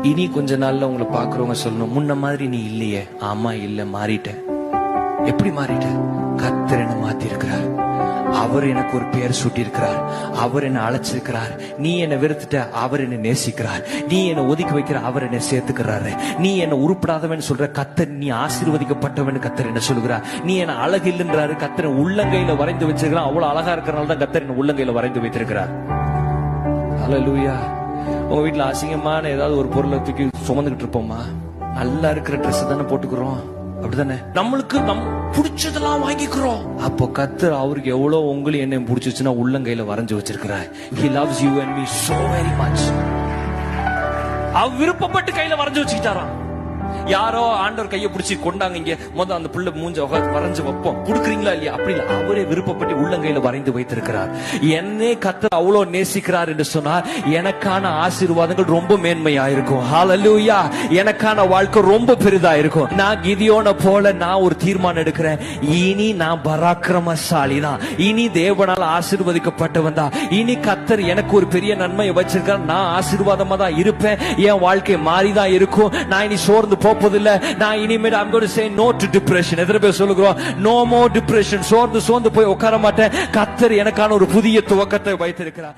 இனி கொஞ்ச நாள்ல உங்களை பாக்குறவங்க சொல்லணும், முன்ன மாதிரி நீ இல்லையே. ஆமா, இல்ல, மாறிட்ட. எப்படி மாறிட்ட? கர்த்தர் என்ன மாத்தி இருக்கிறார். அவர் எனக்கு ஒரு பெயர் சூட்டி இருக்கிறார். அவர் என்ன அழைச்சிருக்கிறார். நீ என்ன வெறுத்துட்ட, அவர் என்ன நேசிக்கிறார். நீ என்ன ஒதுக்கி வைக்கிற, அவர் என்ன சேர்த்துக்கிறாரு. நீ என்ன உருப்படாதவன் சொல்ற, கர்த்தர் நீ ஆசீர்வதிக்கப்பட்டவன் கர்த்தர் என்ன சொல்லுகிறார். நீ என்ன அழகு இல்லைன்றாரு, கர்த்தர் உள்ளங்கையில வரைந்து வச்சிருக்கிறான். அவ்வளவு அழகா இருக்கிறனால தான் கர்த்தர் என்ன உள்ளங்கையில வரைந்து வைத்திருக்கிறார். ஹல்லேலூயா. உங்க வீட்டுல அசிங்கமான ஏதாவது ஒரு பொருளை தூக்கி சுமந்துகிட்டு இருப்போமா? நல்லா இருக்கிற ட்ரெஸ் தானே போட்டுக்கிறோம், அப்படிதானே? நம்மளுக்கு பிடிச்சதெல்லாம் வாங்கிக்கிறோம். அப்போ கர்த்தர் அவருக்கு எவ்வளவு உங்களையும் என்ன பிடிச்சிச்சுன்னா உள்ளங்கையில வரைஞ்சு வச்சிருக்கிறார். He loves you and me so very much. அவர் விருப்பப்பட்டு கையில வரைஞ்சு வச்சுக்கிட்டாராம். யாரோ ஆண்டவர் கையை பிடிச்சி கொண்டாங்க, இங்க முதல் அந்த புள்ள மூஞ்ச வரைஞ்சு வைப்போம், கொடுக்குறீங்களா இல்லையா? அப்படி இல்லை, அவரே விருப்பப்பட்டு உள்ளங்கையில வரைந்து வைத்திருக்கிறார். என்னே கர்த்தர் அவ்வளவு நேசிக்கிறார் என்று சொன்னார், எனக்கான ஆசீர்வாதங்கள் ரொம்ப மேன்மையா இருக்கும். ஹல்லேலூயா. எனக்கான வாழ்க்கை ரொம்ப பெரிதா இருக்கும். நான் கிதியோனை போல நான் ஒரு தீர்மானம் எடுக்கிறேன். இனி நான் பராக்கிரமசாலி தான். இனி தேவனால் ஆசீர்வதிக்கப்பட்டவன் தான். இனி கர்த்தர் எனக்கு ஒரு பெரிய நன்மையை வச்சிருக்கார். நான் ஆசீர்வாதமா தான் இருப்பேன். என் வாழ்க்கை மாறிதான் இருக்கும். நான் இனி சோர்ந்து போவதில்லை. நான் இனிமேல் I'm going to say no to depression. எத்தனை பேர் சொல்லுகிறோம்? No more depression. சோர்ந்து போய் உட்கார மாட்டேன். கர்த்தர் எனக்கான ஒரு புதிய துவக்கத்தை வைத்திருக்கிறார்.